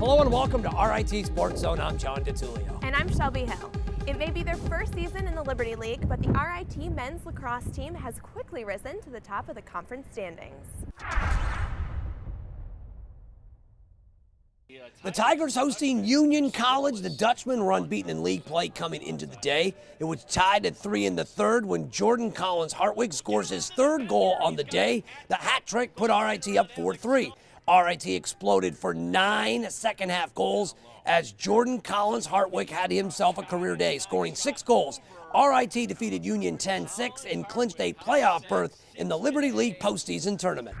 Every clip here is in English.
Hello and welcome to RIT SportsZone. I'm John DeTulio. And I'm Shelby Hill. It may be their first season in the Liberty League, but the RIT men's lacrosse team has quickly risen to the top of the conference standings. The Tigers hosting Union College. The Dutchmen were unbeaten in league play coming into the day. It was tied at 3 in the third when Jordan Collins-Hartwig scores his third goal on the day. The hat trick put RIT up 4-3. RIT exploded for 9 second-half goals as Jordan Collins-Hartwig had himself a career day, scoring 6 goals. RIT defeated Union 10-6 and clinched a playoff berth in the Liberty League postseason tournament.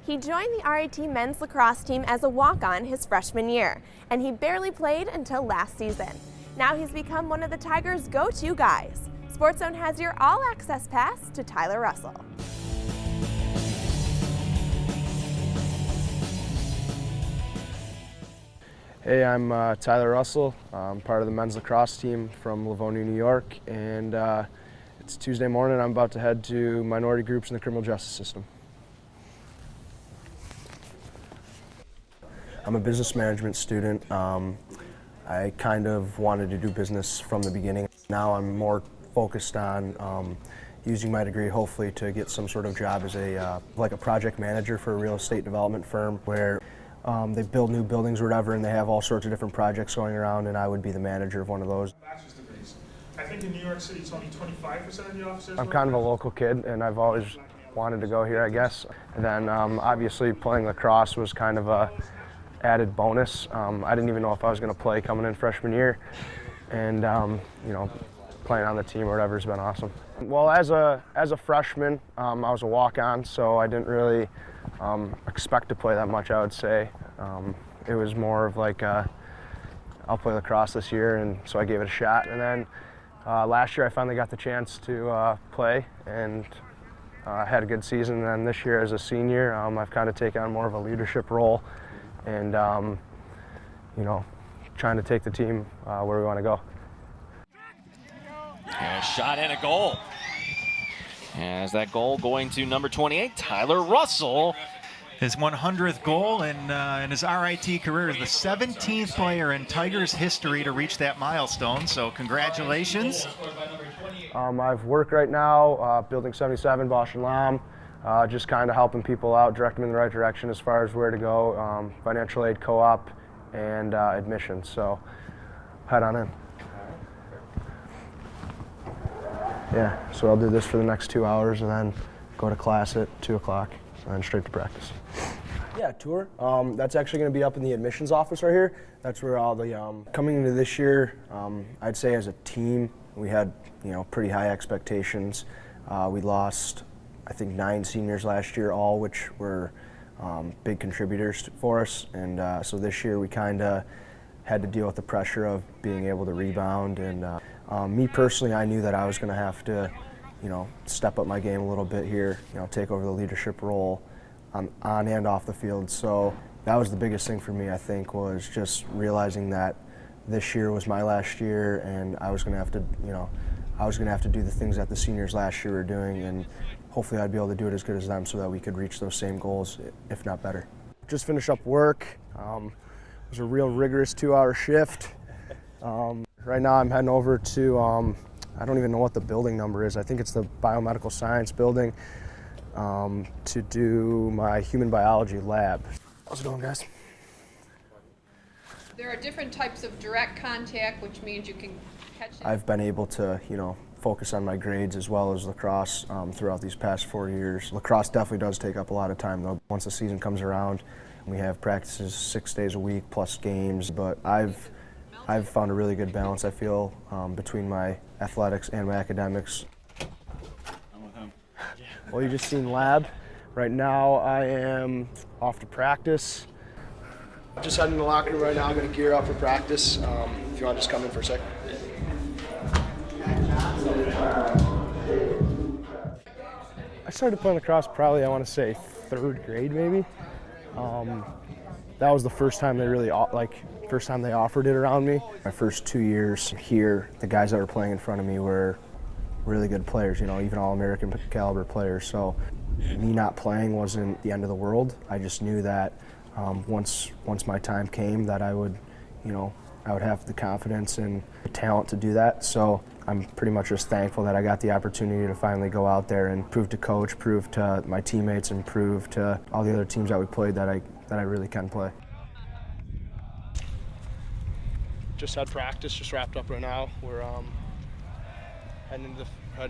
He joined the RIT men's lacrosse team as a walk-on his freshman year, and he barely played until last season. Now he's become one of the Tigers' go-to guys. SportsZone has your all-access pass to Tyler Russell. Hey, I'm Tyler Russell. I'm part of the men's lacrosse team from Livonia, New York, and it's Tuesday morning. I'm about to head to minority groups in the criminal justice system. I'm a business management student. I kind of wanted to do business from the beginning. Now I'm more focused on using my degree hopefully to get some sort of job as like a project manager for a real estate development firm where they build new buildings or whatever, and they have all sorts of different projects going around, and I would be the manager of one of those. Bachelor's degrees. I think in New York City it's only 25% of the officers. I'm kind of a local kid, and I've always wanted to go here, I guess. And then obviously playing lacrosse was kind of a added bonus. I didn't even know if I was going to play coming in freshman year, and you know, playing on the team or whatever has been awesome. Well, as a freshman, I was a walk-on, so I didn't really expect to play that much, I would say. It was more of like, I'll play lacrosse this year, and so I gave it a shot. And then last year I finally got the chance to play, and had a good season. And then this year as a senior, I've kind of taken on more of a leadership role, and you know, trying to take the team where we want to go. And a shot and a goal. As that goal going to number 28, Tyler Russell. His 100th goal in his RIT career is the 17th player in Tigers history to reach that milestone, so congratulations. I've worked right now, Building 77, Bosch and Lam, just kind of helping people out, directing them in the right direction as far as where to go, financial aid co-op, and admissions, so head on in. Yeah, so I'll do this for the next 2 hours and then go to class at 2 o'clock and then straight to practice. Yeah, tour. That's actually going to be up in the admissions office right here. That's where all the, coming into this year, I'd say as a team, we had, you know, pretty high expectations. We lost, I think, 9 seniors last year, all which were big contributors for us. And so this year we kind of had to deal with the pressure of being able to rebound. And me personally, I knew that I was going to have to, you know, step up my game a little bit here, you know, take over the leadership role on and off the field. So that was the biggest thing for me, I think, was just realizing that this year was my last year, and I was going to have to, you know, I was going to have to do the things that the seniors last year were doing, and hopefully I'd be able to do it as good as them so that we could reach those same goals, if not better. Just finished up work. It was a real rigorous 2-hour shift. Right now I'm heading over to, I don't even know what the building number is. I think it's the biomedical science building to do my human biology lab. How's it going, guys? There are different types of direct contact, which means you can catch it. I've been able to, you know, focus on my grades as well as lacrosse throughout these past 4 years. Lacrosse definitely does take up a lot of time, though. Once the season comes around, we have practices 6 days a week plus games, but I've found a really good balance, I feel, between my athletics and my academics. I'm with him. Well, you just seen lab. Right now I am off to practice. Just heading in the locker room right now. I'm going to gear up for practice. If you want to just come in for a second. I started playing lacrosse probably, I want to say, 3rd grade maybe. That was the first time they really, first time they offered it around me. My first 2 years here, the guys that were playing in front of me were really good players, you know, even All-American caliber players. So Me not playing wasn't the end of the world. I just knew that once my time came that I would have the confidence and the talent to do that. So I'm pretty much just thankful that I got the opportunity to finally go out there and prove to coach, prove to my teammates, and prove to all the other teams that we played that I really can play. Just had practice, just wrapped up right now. We're heading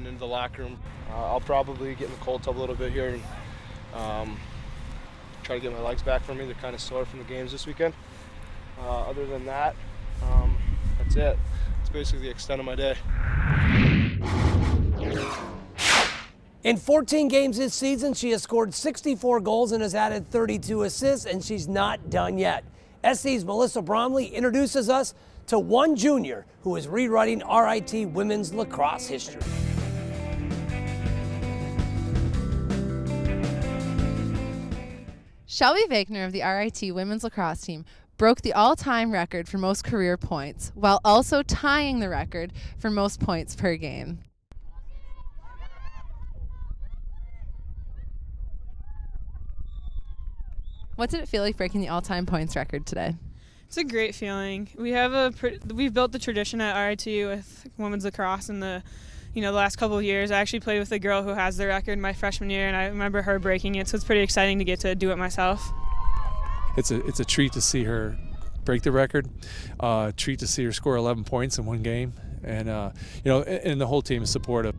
into the locker room. I'll probably get in the cold tub a little bit here and try to get my legs back from me. They're kind of sore from the games this weekend. Other than that, that's it. It's basically the extent of my day. In 14 games this season, she has scored 64 goals and has added 32 assists, and she's not done yet. SC's Melissa Bromley introduces us to one junior who is rewriting RIT women's lacrosse history. Shelby Wagner of the RIT women's lacrosse team broke the all-time record for most career points, while also tying the record for most points per game. What did it feel like breaking the all-time points record today? It's a great feeling. We've built the tradition at RIT with women's lacrosse in the last couple of years. I actually played with a girl who has the record my freshman year, and I remember her breaking it, so it's pretty exciting to get to do it myself. It's a treat to see her break the record, treat to see her score 11 points in one game, and and the whole team is supportive.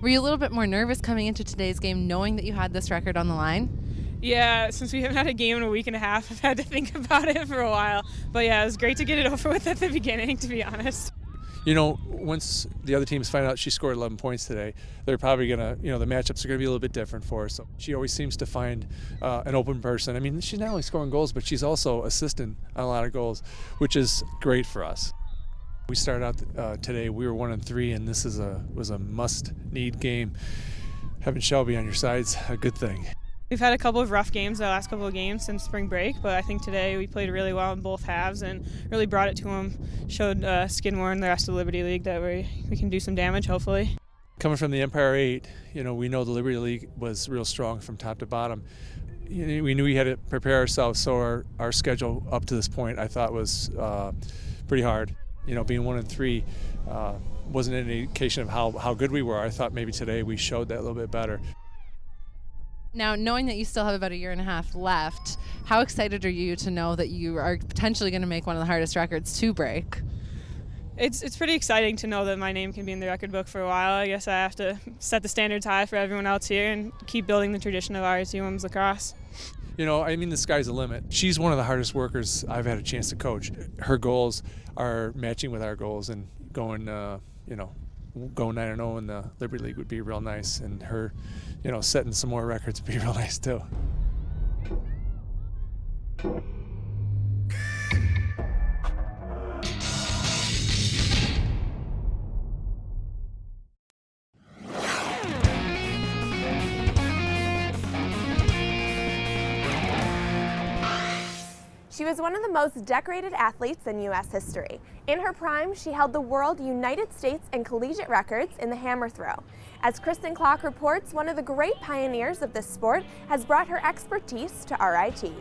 Were you a little bit more nervous coming into today's game knowing that you had this record on the line? Yeah, since we haven't had a game in a week and a half, I've had to think about it for a while. But yeah, it was great to get it over with at the beginning, to be honest. Once the other teams find out she scored 11 points today, they're probably going to, the matchups are going to be a little bit different for her. So she always seems to find an open person. I mean, she's not only scoring goals, but she's also assisting on a lot of goals, which is great for us. We started out today, we were 1-3, and this was a must-need game. Having Shelby on your side's a good thing. We've had a couple of rough games the last couple of games since spring break, but I think today we played really well in both halves and really brought it to them, showed Skidmore and the rest of the Liberty League that we can do some damage, hopefully. Coming from the Empire 8, we know the Liberty League was real strong from top to bottom. We knew we had to prepare ourselves, so our schedule up to this point I thought was pretty hard. Being 1-3 wasn't an indication of how good we were. I thought maybe today we showed that a little bit better. Now, knowing that you still have about a year and a half left, how excited are you to know that you are potentially going to make one of the hardest records to break? It's pretty exciting to know that my name can be in the record book for a while. I guess I have to set the standards high for everyone else here and keep building the tradition of RIT women's lacrosse. The sky's the limit. She's one of the hardest workers I've had a chance to coach. Her goals are matching with our goals, and going 9-0 in the Liberty League would be real nice, and her, setting some more records would be real nice too. She was one of the most decorated athletes in U.S. history. In her prime, she held the World, United States, and collegiate records in the hammer throw. As Kristen Klock reports, one of the great pioneers of this sport has brought her expertise to RIT.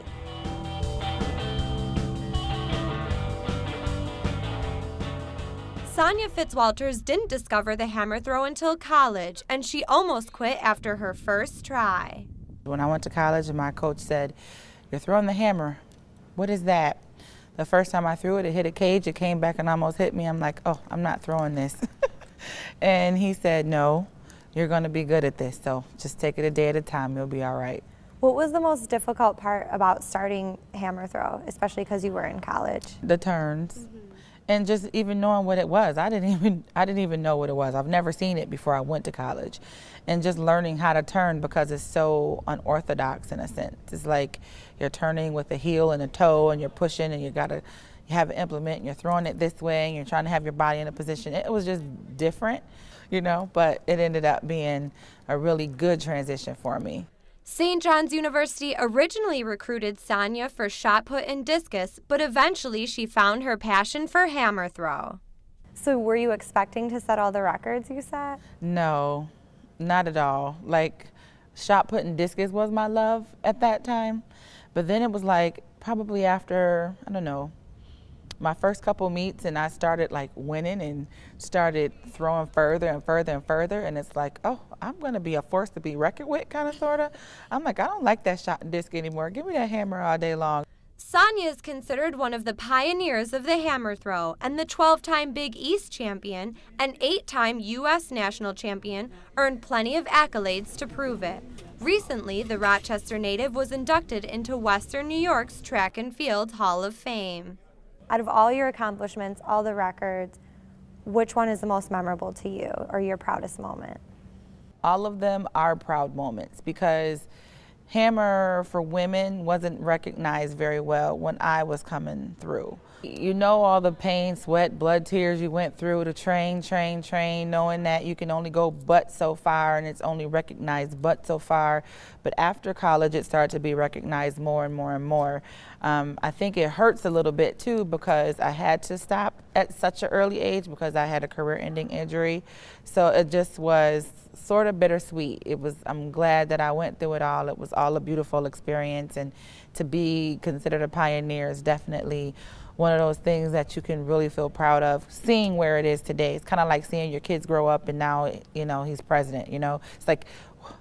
Sonia Fitzwalters didn't discover the hammer throw until college, and she almost quit after her first try. When I went to college, my coach said, "You're throwing the hammer. What is that?" The first time I threw it, it hit a cage, it came back and almost hit me. I'm like, oh, I'm not throwing this. And he said, "No, you're going to be good at this, so just take it a day at a time, you'll be all right." What was the most difficult part about starting hammer throw, especially because you were in college? The turns. And just even knowing what it was. I didn't even know what it was. I've never seen it before I went to college. And just learning how to turn, because it's so unorthodox in a sense. It's like you're turning with a heel and a toe, and you're pushing, and you have an implement, and you're throwing it this way, and you're trying to have your body in a position. It was just different, but it ended up being a really good transition for me. St. John's University originally recruited Sonia for shot put and discus, but eventually she found her passion for hammer throw. So were you expecting to set all the records you set? No, not at all. Like, shot put and discus was my love at that time. But then it was like probably after, I don't know, my first couple meets and I started like winning and started throwing further and further and further. And it's like, oh, I'm going to be a force to be reckoned with, kind of, sort of. I'm like, I don't like that shot and disc anymore. Give me that hammer all day long. Sonia is considered one of the pioneers of the hammer throw, and the 12-time Big East champion and 8-time U.S. national champion earned plenty of accolades to prove it. Recently, the Rochester native was inducted into Western New York's Track and Field Hall of Fame. Out of all your accomplishments, all the records, which one is the most memorable to you or your proudest moment? All of them are proud moments because hammer for women wasn't recognized very well when I was coming through. You know all the pain, sweat, blood, tears you went through to train, knowing that you can only go but so far and it's only recognized but so far. But after college, it started to be recognized more and more and more. I think it hurts a little bit too because I had to stop at such an early age because I had a career-ending injury. So it just was sort of bittersweet. I'm glad that I went through it all. It was all a beautiful experience, and to be considered a pioneer is definitely one of those things that you can really feel proud of, seeing where it is today. It's kind of like seeing your kids grow up and now, he's president, It's like,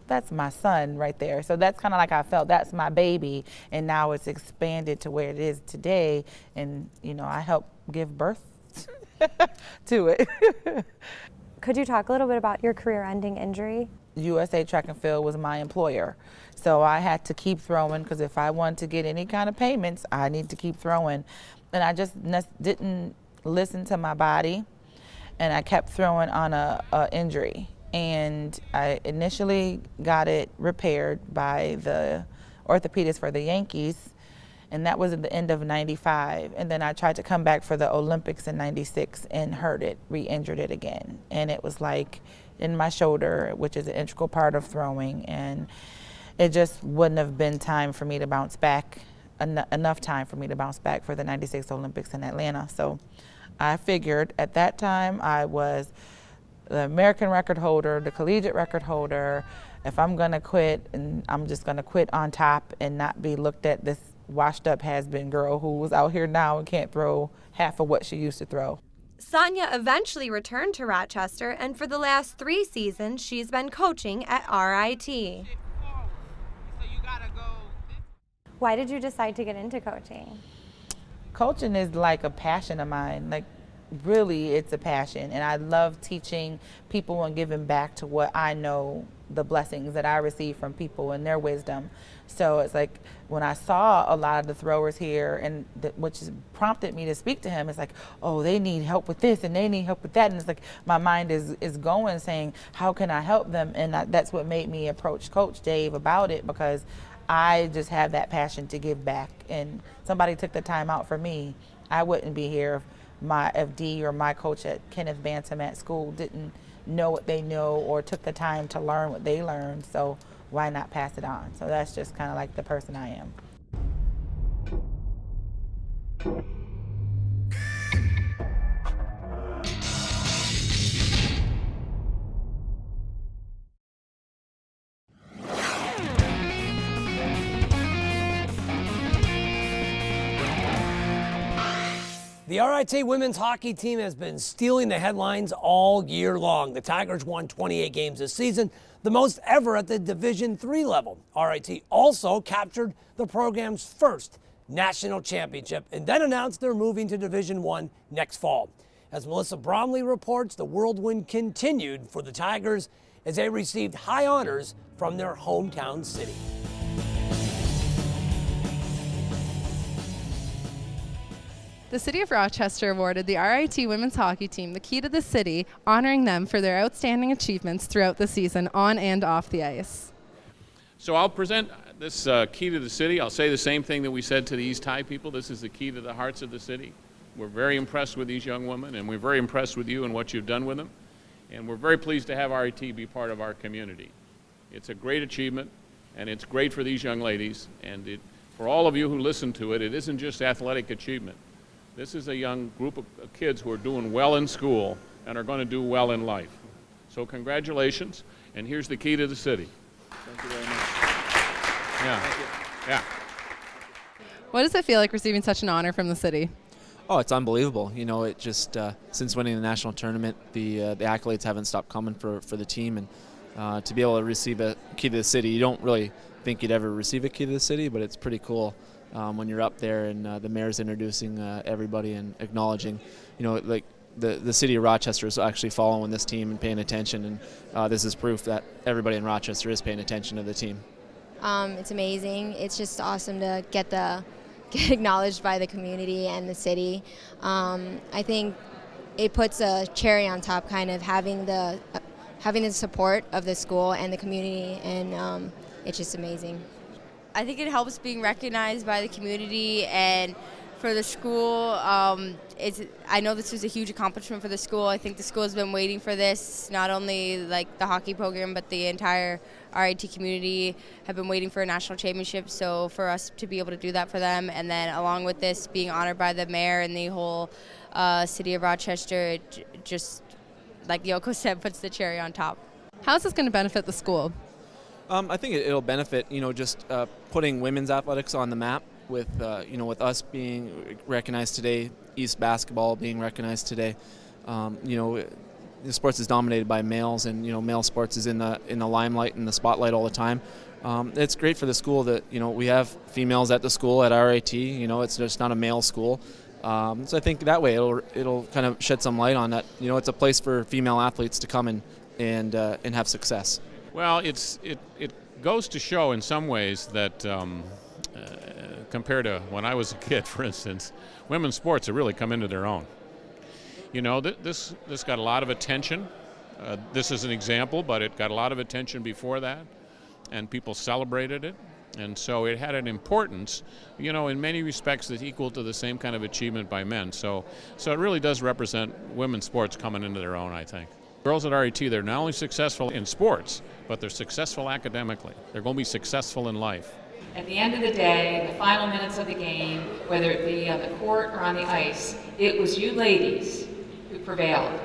that's my son right there. So that's kind of like I felt, that's my baby, and now it's expanded to where it is today, and, I helped give birth to it. Could you talk a little bit about your career-ending injury? USA Track and Field was my employer. So I had to keep throwing because if I wanted to get any kind of payments, I need to keep throwing. And I just didn't listen to my body, and I kept throwing on a injury. And I initially got it repaired by the orthopedist for the Yankees, and that was at the end of '95. And then I tried to come back for the Olympics in '96 and hurt it, re-injured it again. And it was like in my shoulder, which is an integral part of throwing, and it just wouldn't have been time for me to bounce back, enough time for me to bounce back for the '96 Olympics in Atlanta. So I figured at that time I was the American record holder, the collegiate record holder. If I'm gonna quit, and I'm just gonna quit on top and not be looked at this washed up has-been girl who was out here now and can't throw half of what she used to throw. Sonia eventually returned to Rochester, and for the last 3 seasons, she's been coaching at RIT. Why did you decide to get into coaching? Coaching is like a passion of mine. Like, really, it's a passion, and I love teaching people and giving back to what I know, the blessings that I receive from people and their wisdom. So it's like when I saw a lot of the throwers here, and which prompted me to speak to him, it's like, oh, they need help with this and they need help with that, and it's like my mind is going saying, how can I help them? And that's what made me approach Coach Dave about it, because I just have that passion to give back, and somebody took the time out for me. I wouldn't be here if my FD or my coach at Kenneth Bantam at school didn't know what they know or took the time to learn what they learned, so why not pass it on? So that's just kind of like the person I am. The RIT women's hockey team has been stealing the headlines all year long. The Tigers won 28 games this season, the most ever at the Division III level. RIT also captured the program's first national championship and then announced they're moving to Division I next fall. As Melissa Bromley reports, the whirlwind continued for the Tigers as they received high honors from their hometown city. The City of Rochester awarded the RIT women's hockey team the Key to the City, honoring them for their outstanding achievements throughout the season on and off the ice. So I'll present this Key to the City. I'll say the same thing that we said to the East High people. This is the key to the hearts of the city. We're very impressed with these young women, and we're very impressed with you and what you've done with them. And we're very pleased to have RIT be part of our community. It's a great achievement, and it's great for these young ladies. And for all of you who listen to it, it isn't just athletic achievement. This is a young group of kids who are doing well in school and are going to do well in life. So congratulations, and here's the Key to the City. Thank you very much. Yeah. What does it feel like receiving such an honor from the city? Oh, it's unbelievable. You know, it just since winning the national tournament, the accolades haven't stopped coming for the team, and to be able to receive a key to the city, you don't really think you'd ever receive a key to the city, but it's pretty cool when you're up there and the mayor's introducing everybody and acknowledging, you know, like the city of Rochester is actually following this team and paying attention, and this is proof that everybody in Rochester is paying attention to the team. It's amazing. It's just awesome to get acknowledged by the community and the city. I think it puts a cherry on top, kind of having the support of the school and the community, and it's just amazing. I think it helps being recognized by the community and for the school. I know this was a huge accomplishment for the school. I think the school has been waiting for this, not only like the hockey program, but the entire RIT community have been waiting for a national championship. So for us to be able to do that for them, and then along with this being honored by the mayor and the whole city of Rochester, it just, like Yoko said, puts the cherry on top. How is this going to benefit the school? I think it'll benefit, you know, just putting women's athletics on the map with, you know, with us being recognized today, East basketball being recognized today. You know, the sports is dominated by males, and you know, male sports is in the limelight and the spotlight all the time. It's great for the school that, you know, we have females at the school at RIT. You know, it's just not a male school. So I think that way it'll kind of shed some light on that. You know, it's a place for female athletes to come and have success. Well, it goes to show in some ways that compared to when I was a kid, for instance, women's sports have really come into their own. You know, this got a lot of attention. This is an example, but it got a lot of attention before that, and people celebrated it. And so it had an importance, you know, in many respects that's equal to the same kind of achievement by men. So it really does represent women's sports coming into their own, I think. Girls at RIT, they're not only successful in sports, but they're successful academically. They're going to be successful in life. At the end of the day, in the final minutes of the game, whether it be on the court or on the ice, it was you ladies who prevailed.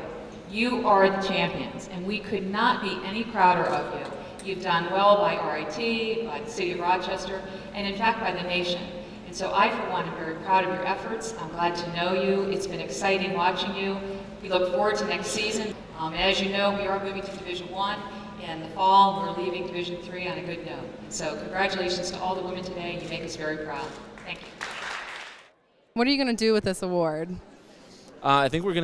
You are the champions, and we could not be any prouder of you. You've done well by RIT, by the city of Rochester, and in fact by the nation. And so I, for one, am very proud of your efforts. I'm glad to know you. It's been exciting watching you. We look forward to next season. As you know, we are moving to Division I. In the fall, we're leaving Division III on a good note. So congratulations to all the women today. You make us very proud. Thank you. What are you going to do with this award? I think we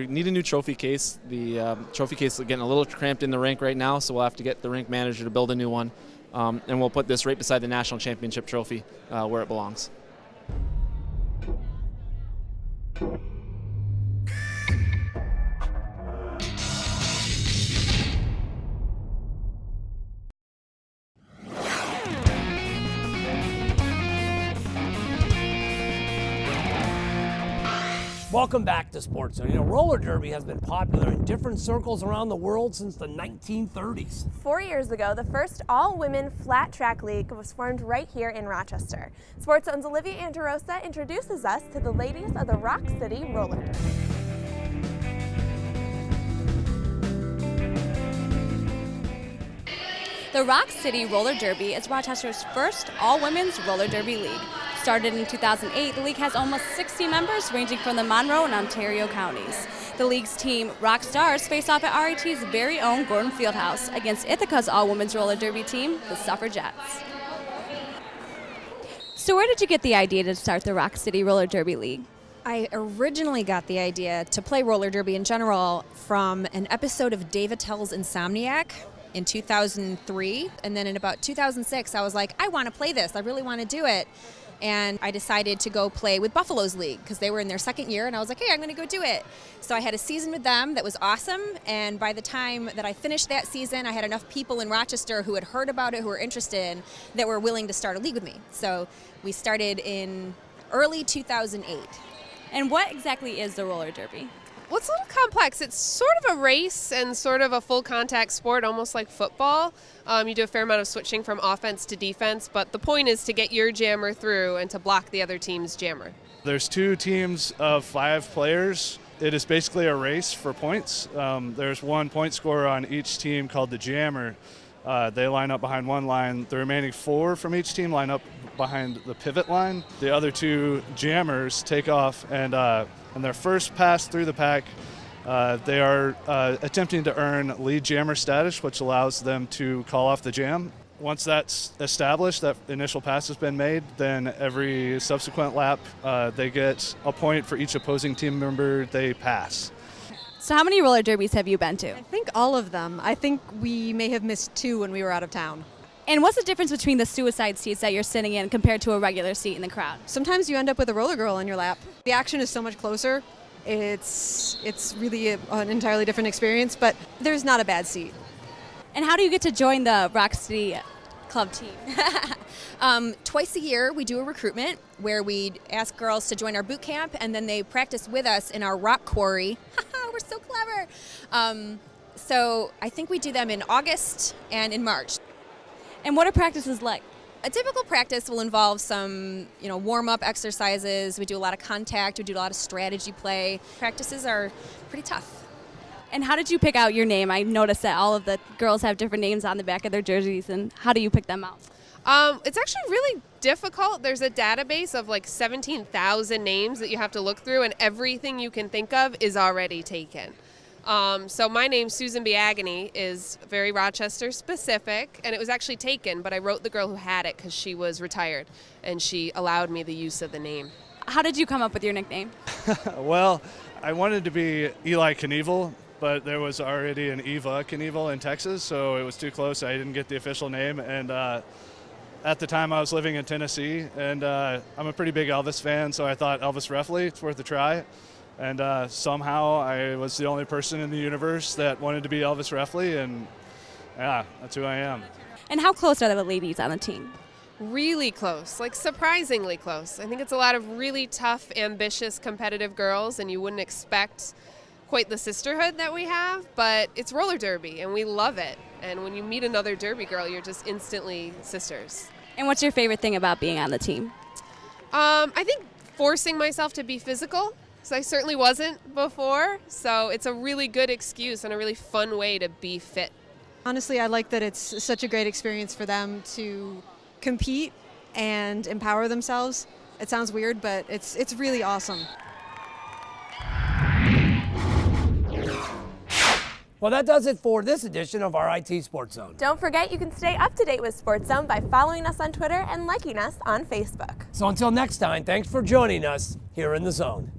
need a new trophy case. The trophy case is getting a little cramped in the rink right now, so we'll have to get the rink manager to build a new one. And we'll put this right beside the national championship trophy where it belongs. Welcome back to SportsZone. You know, roller derby has been popular in different circles around the world since the 1930s. 4 years ago, the first all-women flat track league was formed right here in Rochester. SportsZone's Olivia Antarosa introduces us to the ladies of the Rock City Roller Derby. The Rock City Roller Derby is Rochester's first all-women's roller derby league. Started in 2008, the league has almost 60 members ranging from the Monroe and Ontario counties. The league's team, Rock Stars, face off at RIT's very own Gordon Fieldhouse against Ithaca's all-women's roller derby team, the Suffragettes. So where did you get the idea to start the Rock City Roller Derby League? I originally got the idea to play roller derby in general from an episode of Dave Attell's Insomniac in 2003. And then in about 2006, I was like, I want to play this. I really want to do it. And I decided to go play with Buffalo's League because they were in their second year, and I was like, hey, I'm going to go do it. So I had a season with them that was awesome, and by the time that I finished that season, I had enough people in Rochester who had heard about it, who were interested, that were willing to start a league with me. So we started in early 2008. And what exactly is the roller derby? Well, it's a little complex. It's sort of a race and sort of a full contact sport, almost like football. You do a fair amount of switching from offense to defense, but the point is to get your jammer through and to block the other team's jammer. There's 2 teams of 5 players. It is basically a race for points. There's one point scorer on each team called the jammer. They line up behind one line. The remaining 4 from each team line up behind the pivot line. The other 2 jammers take off, and their first pass through the pack, they are attempting to earn lead jammer status, which allows them to call off the jam. Once that's established, that initial pass has been made, then every subsequent lap, they get a point for each opposing team member they pass. So how many roller derbies have you been to? I think all of them. I think we may have missed 2 when we were out of town. And what's the difference between the suicide seats that you're sitting in compared to a regular seat in the crowd? Sometimes you end up with a roller girl on your lap. The action is so much closer. It's really an entirely different experience, but there's not a bad seat. And how do you get to join the Rock City Club team? Twice a year, we do a recruitment where we ask girls to join our boot camp, and then they practice with us in our rock quarry. We're so clever. So I think we do them in August and in March. And what are practices like? A typical practice will involve some, warm-up exercises. We do a lot of contact. We do a lot of strategy play. Practices are pretty tough. And how did you pick out your name? I noticed that all of the girls have different names on the back of their jerseys, and how do you pick them out? It's actually really difficult. There's a database of like 17,000 names that you have to look through, and everything you can think of is already taken. So my name, Susan B. Agony, is very Rochester specific, and it was actually taken, but I wrote the girl who had it because she was retired, and she allowed me the use of the name. How did you come up with your nickname? Well, I wanted to be Eli Knievel, but there was already an Eva Knievel in Texas, so it was too close. I didn't get the official name, and at the time I was living in Tennessee, and I'm a pretty big Elvis fan, so I thought Elvis Reffley, it's worth a try. And somehow I was the only person in the universe that wanted to be Elvis Reffley, and yeah, that's who I am. And how close are the ladies on the team? Really close, like surprisingly close. I think it's a lot of really tough, ambitious, competitive girls, and you wouldn't expect quite the sisterhood that we have, but it's roller derby, and we love it. And when you meet another derby girl, you're just instantly sisters. And what's your favorite thing about being on the team? I think forcing myself to be physical. So I certainly wasn't before, so it's a really good excuse and a really fun way to be fit. Honestly, I like that it's such a great experience for them to compete and empower themselves. It sounds weird, but it's really awesome. Well, that does it for this edition of RIT Sports Zone. Don't forget you can stay up to date with Sports Zone by following us on Twitter and liking us on Facebook. So until next time, thanks for joining us here in the Zone.